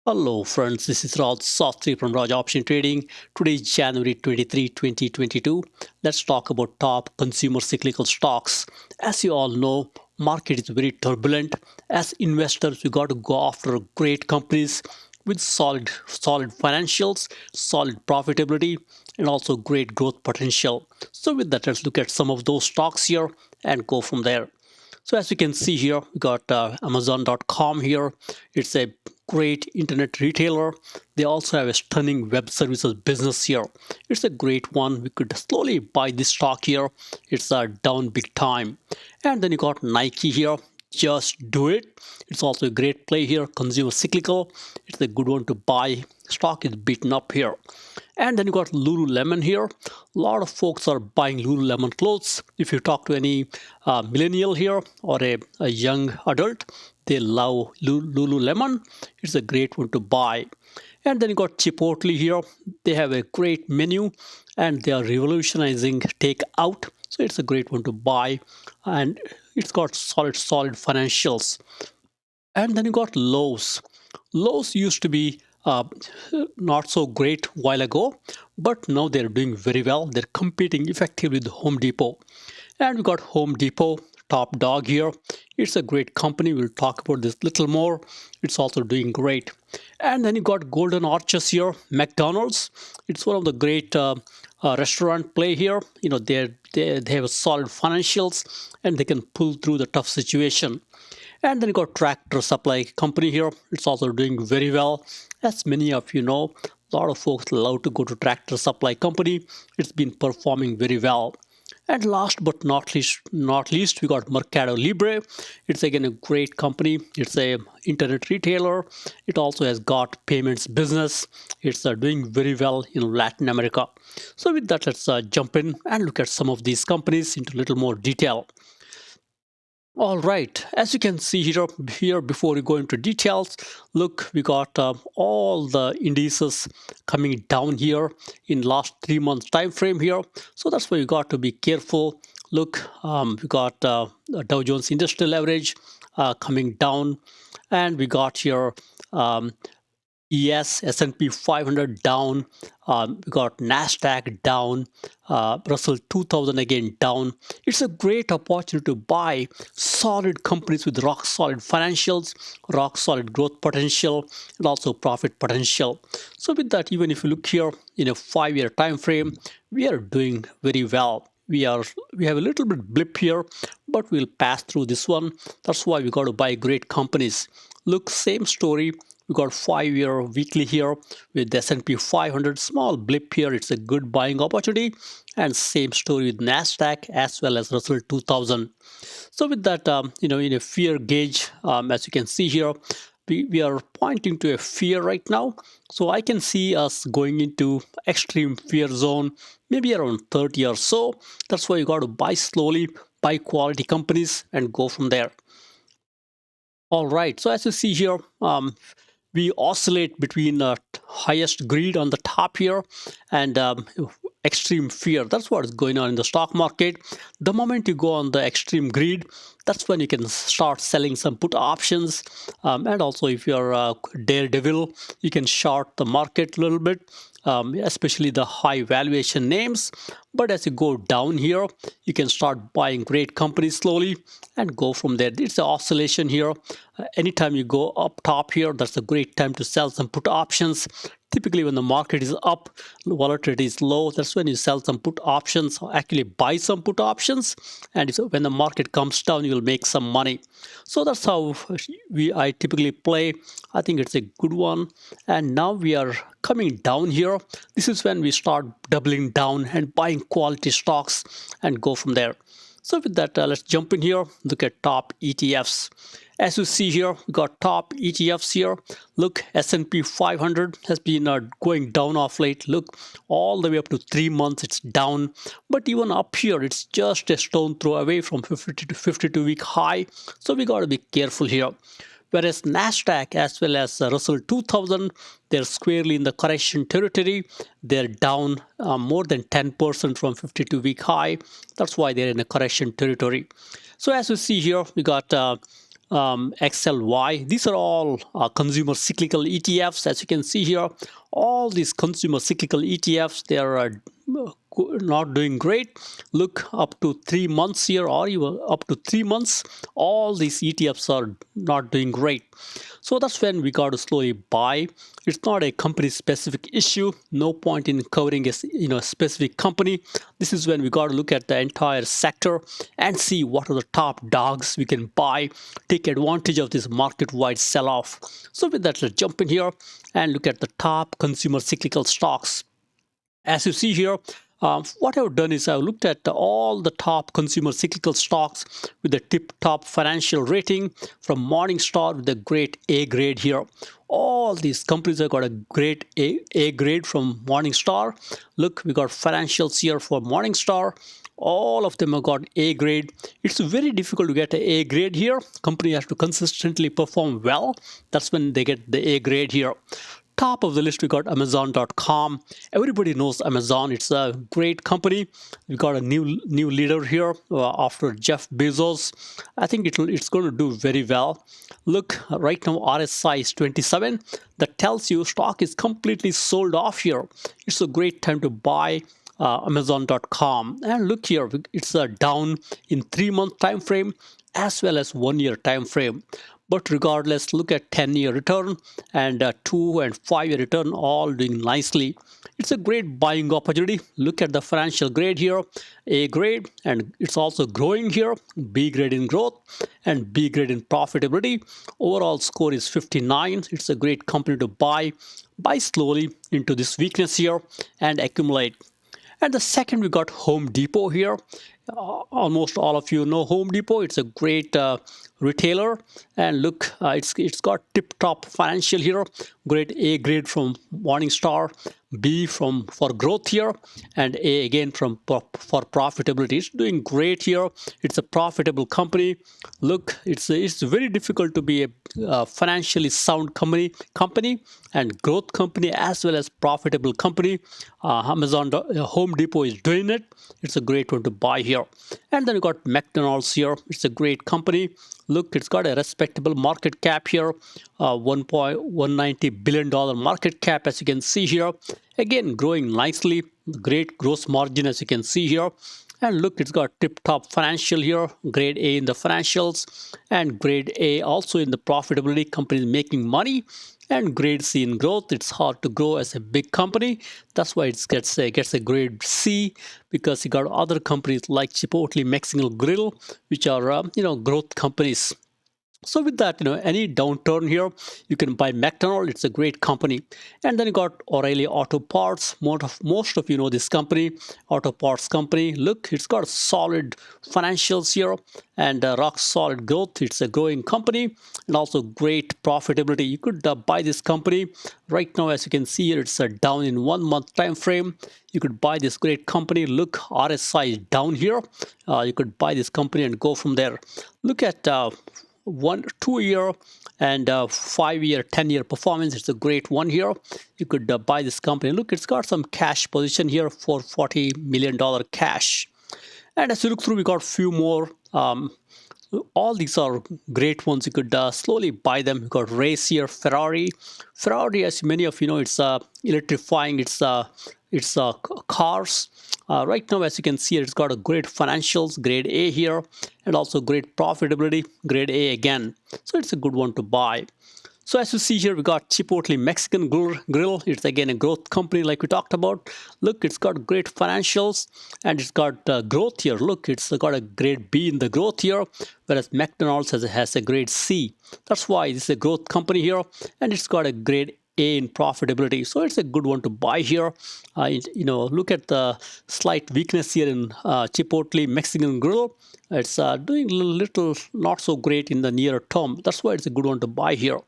Hello friends, this is Raj Sastry from Raj Option Trading. Today is January 23, 2022. Let's talk about top consumer cyclical stocks. As you all know, market is very turbulent. As investors, we got to go after great companies with solid financials, solid profitability, and also great growth potential. So with that, let's look at some of those stocks here and go from there. So as you can see here, we got Amazon.com here. It's a great internet retailer. They also have a stunning web services business here. It's a great one. We could slowly buy this stock here. It's down big time. And then you got Nike here. Just do it. It's also a great play here. Consumer cyclical. It's a good one to buy. Stock is beaten up here. And then you got Lululemon here. A lot of folks are buying Lululemon clothes. If you talk to any millennial here or a young adult, they love Lululemon. It's a great one to buy. And then you got Chipotle here. They have a great menu and they are revolutionizing takeout. So it's a great one to buy. And it's got solid financials. And then you got Loaves. Lowe's used to be not so great while ago, but now they're doing very well. They're competing effectively with Home Depot. And we got Home Depot, top dog here. It's a great company. We'll talk about this little more. It's also doing great. And then you got Golden Arches here, McDonald's. It's one of the great restaurant play here. You know, they have solid financials and they can pull through the tough situation. And then you got Tractor Supply Company here. It's also doing very well. As many of you know, a lot of folks love to go to Tractor Supply Company. It's been performing very well. And last but not least, we got Mercado Libre. It's again a great company. It's a internet retailer. It also has got payments business. It's doing very well in Latin America. So with that, let's jump in and look at some of these companies into a little more detail. All right, as you can see here before we go into details, look, we got all the indices coming down here in last 3 months time frame here. So that's why you got to be careful. Look, we got Dow Jones Industrial Average coming down, and we got here yes, S&P 500 down. We got Nasdaq down. Russell 2000 again down. It's a great opportunity to buy solid companies with rock solid financials, rock solid growth potential, and also profit potential. So with that, even if you look here in a 5-year time frame, we are doing very well. We have a little bit blip here, but we'll pass through this one. That's why we got to buy great companies. Look, same story. We got 5-year weekly here with the S&P 500, small blip here. It's a good buying opportunity, and same story with Nasdaq as well as Russell 2000. So with that, in a fear gauge, as you can see here, we are pointing to a fear right now. So I can see us going into extreme fear zone, maybe around 30 or so. That's why you got to buy slowly, buy quality companies, and go from there. All right, so as you see here, we oscillate between highest greed on the top here and extreme fear. That's what is going on in the stock market. The moment you go on the extreme greed, that's when you can start selling some put options. And also if you're a daredevil, you can short the market a little bit, especially the high valuation names. But as you go down here, you can start buying great companies slowly and go from there. It's an oscillation here. Anytime you go up top here, that's a great time to sell some put options. Typically when the market is up, volatility is low, that's when you sell some put options, or actually buy some put options. And when the market comes down, you'll make some money. So that's how I typically play. I think it's a good one. And now we are coming down here. This is when we start doubling down and buying quality stocks and go from there. So with that, let's jump in here, look at top ETFs. As you see here, we got top ETFs here. Look, S&P 500 has been going down off late. Look, all the way up to 3 months, it's down. But even up here, it's just a stone throw away from 50 to 52-week high. So we got to be careful here. Whereas Nasdaq as well as Russell 2000, they're squarely in the correction territory. They're down more than 10% from 52-week high. That's why they're in a correction territory. So as you see here, we got XLY. These are all consumer cyclical ETFs. As you can see here, all these consumer cyclical ETFs, they are not doing great. Look, up to 3 months here, or even up to 3 months, all these ETFs are not doing great. So that's when we got to slowly buy. It's not a company specific issue. No point in covering a specific company. This is when we got to look at the entire sector and see what are the top dogs we can buy, take advantage of this market wide sell off. So with that, let's jump in here and look at the top consumer cyclical stocks. As you see here, what I've done is I've looked at all the top consumer cyclical stocks with the tip-top financial rating from Morningstar with a great A grade here. All these companies have got a great A grade from Morningstar. Look, we got financials here for Morningstar. All of them have got A grade. It's very difficult to get an A grade here. Company has to consistently perform well. That's when they get the A grade here. Top of the list, we got Amazon.com. Everybody knows Amazon. It's a great company. We got a new leader here after Jeff Bezos. I think it's going to do very well. Look, right now RSI is 27. That tells you stock is completely sold off here. It's a great time to buy Amazon.com. And look here, it's down in 3-month time frame as well as 1-year time frame. But regardless, look at 10-year return and 2 and 5-year return, all doing nicely. It's a great buying opportunity. Look at the financial grade here, A grade, and it's also growing here, B grade in growth and B grade in profitability. Overall score is 59. It's a great company to buy slowly into this weakness here and accumulate. And the second, we got Home Depot here. Almost all of you know Home Depot. It's a great retailer, and look, it's got tip-top financial here. Great A grade from Morningstar, B for growth here, and A again for profitability. It's doing great here. It's a profitable company. Look, it's very difficult to be a financially sound company and growth company as well as profitable company. Home Depot is doing it. It's a great one to buy here. And then we got McDonald's here. It's a great company. Look, it's got a respectable market cap here, $1.190 billion market cap, as you can see here. Again, growing nicely, great gross margin, as you can see here. And look, it's got tip-top financial here, grade A in the financials, and grade A also in the profitability. Company is making money, and grade C in growth. It's hard to grow as a big company. That's why it gets a grade C, because you got other companies like Chipotle, Mexican Grill, which are growth companies. So with that, any downturn here, you can buy McDonald. It's a great company. And then you got Aurelia Auto Parts. Most of you know this company, auto parts company. Look, it's got solid financials here and rock solid growth. It's a growing company and also great profitability. You could buy this company right now. As you can see here, it's down in 1-month time frame. You could buy this great company. Look, RSI is down here. You could buy this company and go from there. Look at 1, 2-year and 5-year, 10-year performance. It's a great one here. You could buy this company. Look, it's got some cash position here for $40 million cash. And as you look through, we got a few more. All these are great ones. You could slowly buy them. You got Race here, Ferrari. Ferrari, as many of you know, it's electrifying its cars. Right now, as you can see, it's got a great financials, grade A here, and also great profitability, grade A again. So it's a good one to buy. So as you see here, we got Chipotle Mexican Grill. It's again a growth company like we talked about. Look, it's got great financials and it's got growth here. Look, it's got a grade B in the growth here, whereas McDonald's has a grade C. That's why this is a growth company here, and it's got a grade A in profitability. So it's a good one to buy here. Look at the slight weakness here in Chipotle Mexican Grill. It's doing a little not so great in the near term. That's why it's a good one to buy here.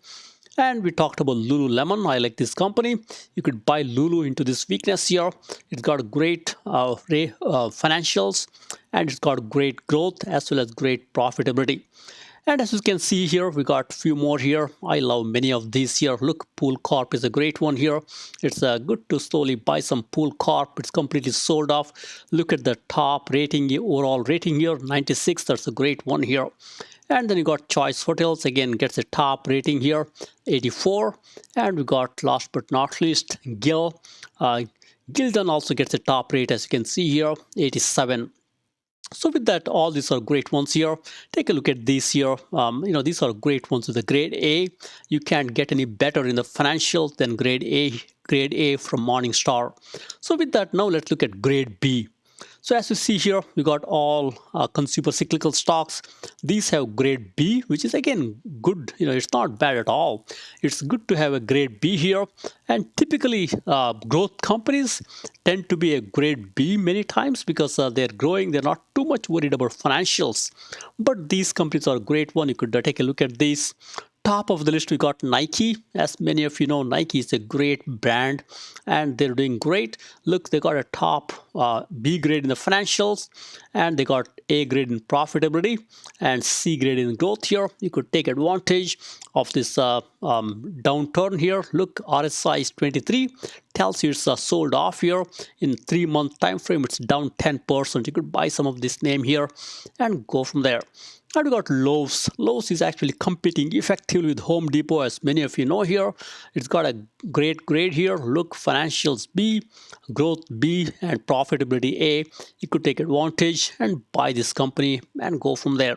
And we talked about Lululemon. I like this company. You could buy Lulu into this weakness here. It's got great financials, and it's got great growth as well as great profitability. And as you can see here, we got a few more here. I love many of these here. Look, Pool Corp is a great one here. It's good to slowly buy some Pool Corp. It's completely sold off. Look at the top rating, overall rating here, 96. That's a great one here. And then you got Choice Hotels, again gets a top rating here, 84. And we got, last but not least, Gill. Gildan also gets a top rate, as you can see here, 87. So with that, all these are great ones here. Take a look at these here. These are great ones with the grade A. You can't get any better in the financials than grade A from Morningstar. So with that, now let's look at grade B. So as you see here, we got all consumer cyclical stocks. These have grade B, which is again good. It's not bad at all. It's good to have a grade B here. And typically, growth companies tend to be a grade B many times because they're growing. They're not too much worried about financials. But these companies are a great one. You could take a look at these. Top of the list, we got Nike. As many of you know, Nike is a great brand and they're doing great. Look, they got a top B grade in the financials and they got A grade in profitability and C grade in growth here. You could take advantage of this downturn here. Look, RSI is 23, tells you it's sold off here. In 3-month time frame, it's down 10%. You could buy some of this name here and go from there. And we got Loaves. Loaves is actually competing effectively with Home Depot, as many of you know here. It's got a great grade here. Look, financials B, growth B, and profitability A. You could take advantage and buy this company and go from there.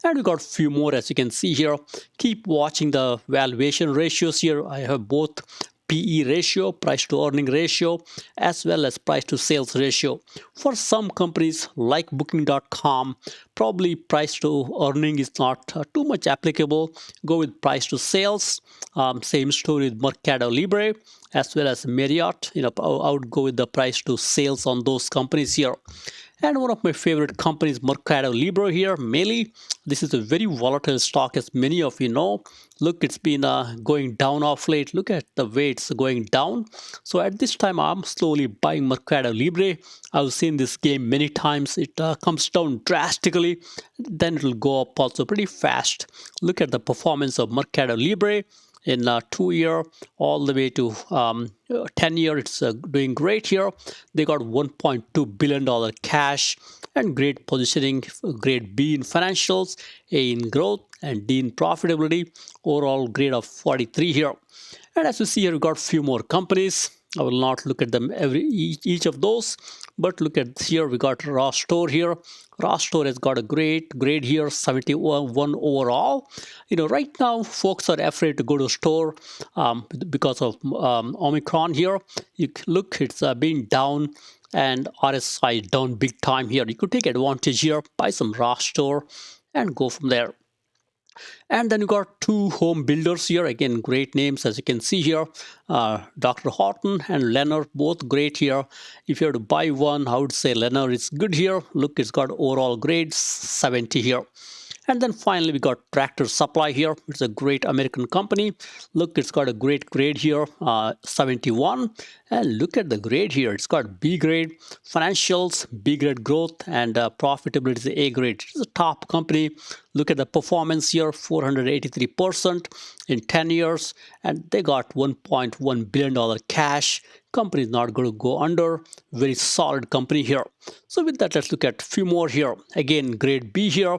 And we got a few more, as you can see here. Keep watching the valuation ratios here. I have both PE ratio, price to earning ratio, as well as price to sales ratio. For some companies like booking.com, probably price to earning is not too much applicable. Go with price to sales. Same story with Mercado Libre as well as Marriott. I would go with the price to sales on those companies here. And one of my favorite companies, Mercado Libre here, MELI. This is a very volatile stock, as many of you know. Look, it's been going down off late. Look at the way it's going down. So at this time, I'm slowly buying Mercado Libre. I've seen this game many times. It comes down drastically, then it will go up also pretty fast. Look at the performance of Mercado Libre. In 2-year all the way to 10-year, it's doing great here. They got $1.2 billion cash and great positioning, grade B in financials, A in growth, and D in profitability. Overall grade of 43 here. And as you see here, we got a few more companies. I will not look at them each of those, but look at here. We got Ross Store here. Ross Store has got a great grade here, 71 overall. Right now, folks are afraid to go to store because of Omicron here. You look, it's been down and RSI down big time here. You could take advantage here, buy some Ross Store and go from there. And then you got two home builders here. Again, great names, as you can see here. Dr. Horton and Lennar, both great here. If you have to buy one, I would say Lennar is good here. Look, it's got overall grades 70 here. And then finally, we got Tractor Supply here. It's a great American company. Look, it's got a great grade here, 71. And look at the grade here. It's got B grade financials, B grade growth, and profitability is A grade. It's a top company. Look at the performance here, 483% in 10 years. And they got $1.1 billion cash. Company is not going to go under. Very solid company here. So with that, let's look at a few more here. Again, grade B here.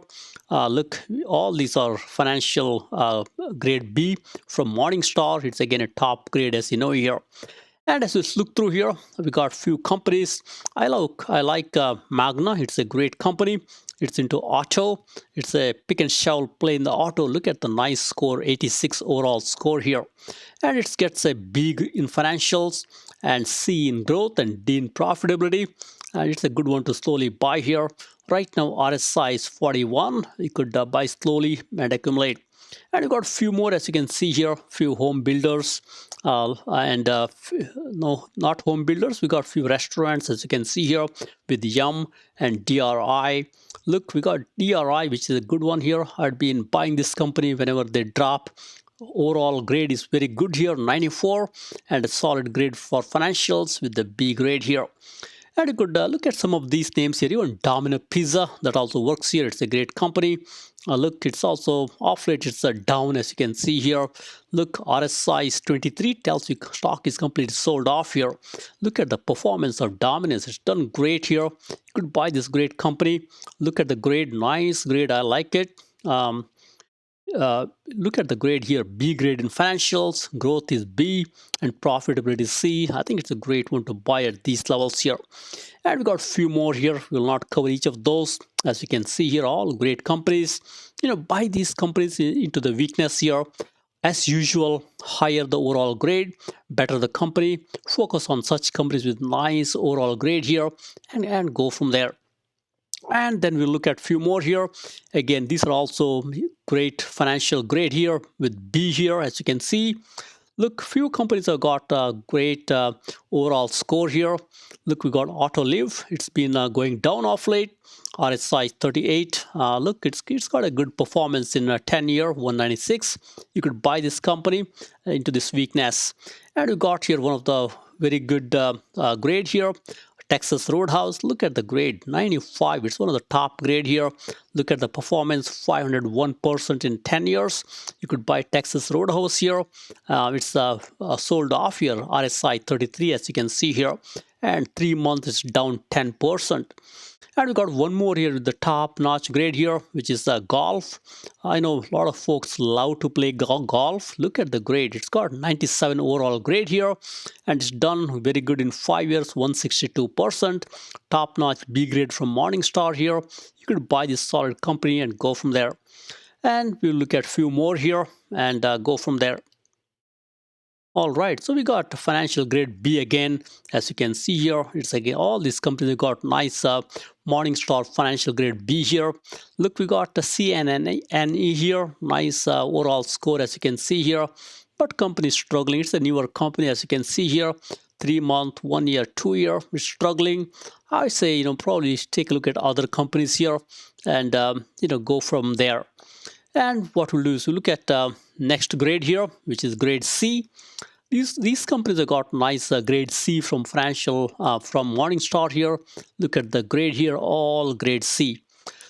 Look, all these are financial grade B from Morningstar. It's again a top grade, as you know here. And as we look through here, we got a few companies. I like Magna. It's a great company. It's into auto. It's a pick and shovel play in the auto. Look at the nice score, 86 overall score here. And it gets a B in financials and C in growth and D in profitability. And it's a good one to slowly buy here. Right now, RSI is 41. You could buy slowly and accumulate. And you got a few more, as you can see here, few home builders no, not home builders. We got a few restaurants, as you can see here, with Yum and DRI. Look, we got DRI, which is a good one here. I've been buying this company whenever they drop. Overall grade is very good here, 94, and a solid grade for financials with the B grade here. And you could look at some of these names here. Even Domino Pizza, that also works here. It's a great company. Look, it's also off late. It's down, as you can see here. Look, RSI is 23, tells you stock is completely sold off here. Look at the performance of Domino's. It's done great here. You could buy this great company. Look at the grade, nice grade. I like it. Look at the grade here, B grade in financials, growth is B, and profitability is C. I think it's a great one to buy at these levels here. And we got a few more here. We will not cover each of those. As you can see here, all great companies. Buy these companies into the weakness here. As usual, higher the overall grade, better the company. Focus on such companies with nice overall grade here and go from there. And then we'll look at few more here. Again, these are also great financial grade here with B here, as you can see. Look, few companies have got a great overall score here. Look, we got Autoliv. It's been going down off late. RSI 38. Look, it's got a good performance in a 10-year, 196. You could buy this company into this weakness. And we got here one of the very good grade here. Texas Roadhouse, look at the grade, 95. It's one of the top grade here. Look at the performance, 501% in 10 years. You could buy Texas Roadhouse here. It's sold off here, RSI 33, as you can see here. And 3 months is down 10%. And we got one more here with the top-notch grade here, which is golf. I know a lot of folks love to play golf. Look at the grade. It's got 97 overall grade here, and it's done very good in 5 years, 162%. Top-notch B grade from Morningstar here. You could buy this solid company and go from there. And we'll look at a few more here and go from there. All right, so we got financial grade B again. As you can see here, it's again all these companies have got nice Morningstar financial grade B here. Look, we got the CNNE here, nice overall score as you can see here. But company is struggling. It's a newer company as you can see here. 3 month, 1 year, 2 year, it's struggling. I say probably take a look at other companies here and go from there. And what we'll do is we'll look at next grade here, which is grade C. These companies have got nice grade C from financial from Morningstar here. Look at the grade here, all grade C.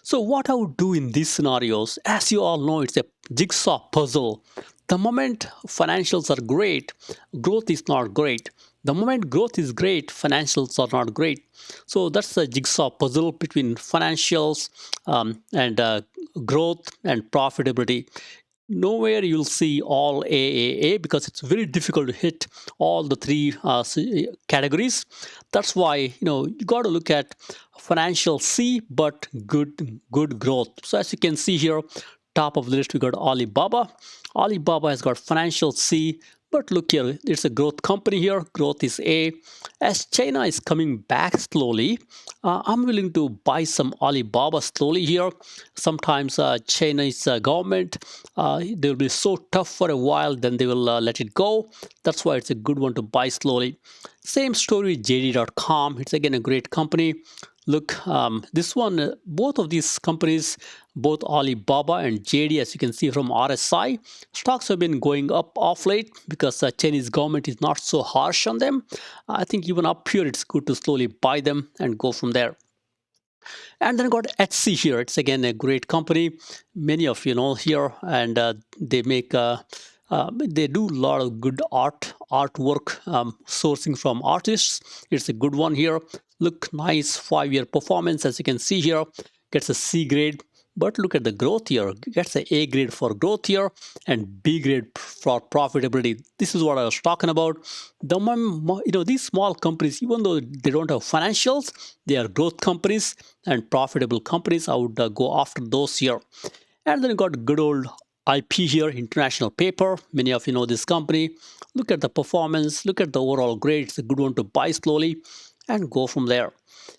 So what I would do in these scenarios, as you all know, it's a jigsaw puzzle. The moment financials are great, growth is not great. The moment growth is great, financials are not great. So that's a jigsaw puzzle between financials and growth and profitability. Nowhere you'll see all AAA because it's very difficult to hit all the three categories. That's why you got to look at financial C, but good growth. So as you can see here, top of the list we got Alibaba. Alibaba has got financial C, but look here, it's a growth company here. Growth is A. As China is coming back slowly, I'm willing to buy some Alibaba slowly here. Sometimes Chinese government, they will be so tough for a while, then they will let it go. That's why it's a good one to buy slowly. Same story with JD.com. It's again a great company. Look, this one, both of these companies, both Alibaba and JD, as you can see from RSI, stocks have been going up off late because the Chinese government is not so harsh on them. I think even up here, it's good to slowly buy them and go from there. And then got Etsy here. It's again a great company. Many of you know here, and they make they do a lot of good artwork sourcing from artists. It's a good one here. Look, nice 5-year performance as you can see here. Gets a C grade. But look at the growth here. Gets a A grade for growth here and B grade for profitability. This is what I was talking about. These small companies, even though they don't have financials, they are growth companies and profitable companies. I would go after those here. And then you got good old IP here, International Paper. Many of you know this company. Look at the performance. Look at the overall grade. It's a good one to buy slowly and go from there.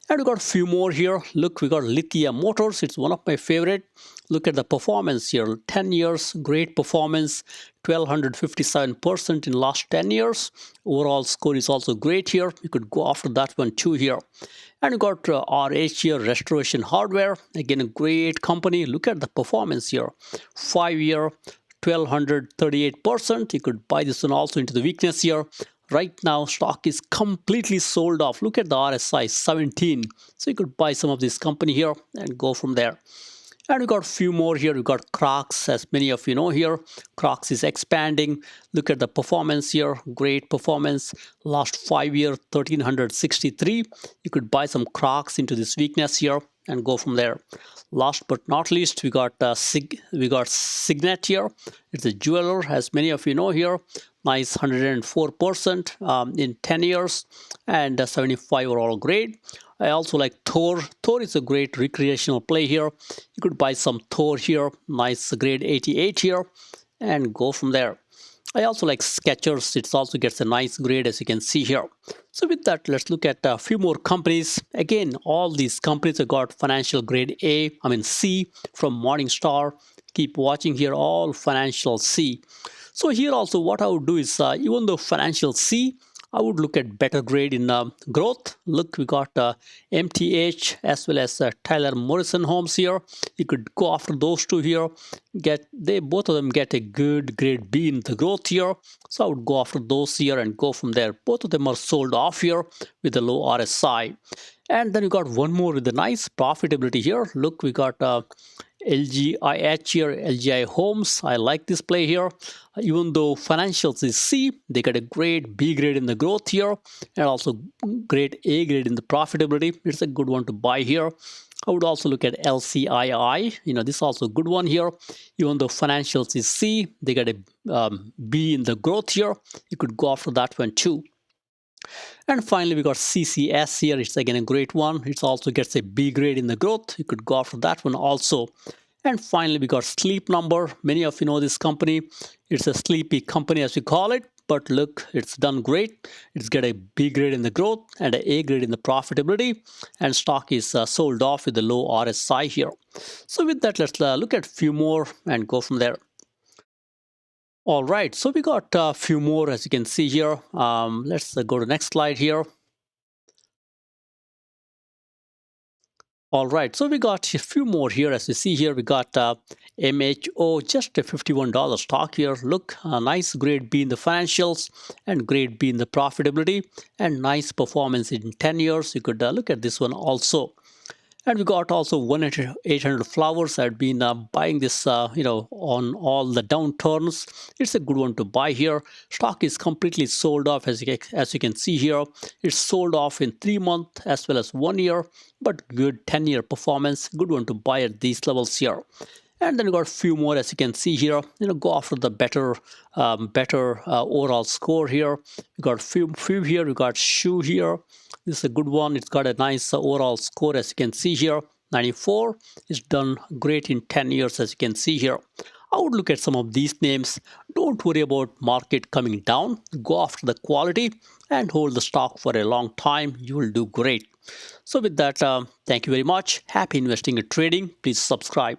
And we got a few more here. Look, we got Lithia Motors. It's one of my favorite. Look at the performance here. 10 years, great performance. 1257% in last 10 years. Overall score is also great here. You could go after that one too here. And we got RH here, Restoration Hardware. Again, a great company. Look at the performance here. 5-year, 1238%. You could buy this one also into the weakness here. Right now, stock is completely sold off. Look at the RSI, 17. So you could buy some of this company here and go from there. And we got a few more here. We got Crocs, as many of you know here. Crocs is expanding. Look at the performance here. Great performance. Last 5 year, 1363. You could buy some Crocs into this weakness here and go from there. Last but not least, we got Signet here. It's a jeweler, as many of you know here. Nice 104% in 10 years and 75 overall grade. I also like Thor. Thor is a great recreational play here. You could buy some Thor here. Nice grade 88 here and go from there. I also like Skechers. It also gets a nice grade, as you can see here. So with that, let's look at a few more companies. Again, all these companies have got financial grade C from Morningstar. Keep watching here, all financial C. So here also what I would do is, even though financial C, I would look at better grade in growth. Look, we got MTH as well as Tyler Morrison Homes here. You could go after those two here. Both of them get a good grade B in the growth here. So I would go after those here and go from there. Both of them are sold off here with a low RSI. And then you got one more with a nice profitability here. Look, we got LGIH here, LGI Homes. I like this play here. Even though financials is C, they get a great B grade in the growth here and also great A grade in the profitability. It's a good one to buy here. I would also look at LCII. This is also a good one here. Even though financials is C, they get a B in the growth here. You could go after that one too. And finally, we got CCS here. It's again a great one. It also gets a B grade in the growth. You could go after that one also. And finally, we got Sleep Number. Many of you know this company. It's a sleepy company, as we call it. But look, it's done great. It's got a B grade in the growth and an A grade in the profitability. And stock is sold off with a low RSI here. So with that, let's look at a few more and go from there. All right, so we got a few more, as you can see here. Let's go to the next slide here. All right, so we got a few more here. As you see here, we got MHO, just a $51 stock here. Look, a nice grade B in the financials and grade B in the profitability and nice performance in 10 years. You could look at this one also. And we got also 1-800 Flowers. I've been buying this, on all the downturns. It's a good one to buy here. Stock is completely sold off, as you can see here. It's sold off in 3 months as well as 1 year, but good 10-year performance. Good one to buy at these levels here. And then we got a few more, as you can see here. Go after the better overall score here. We got a few here. We got Shoe here. This is a good one. It's got a nice overall score, as you can see here. 94. It's done great in 10 years, as you can see here. I would look at some of these names. Don't worry about market coming down. Go after the quality and hold the stock for a long time. You will do great. So with that, thank you very much. Happy investing and trading. Please subscribe.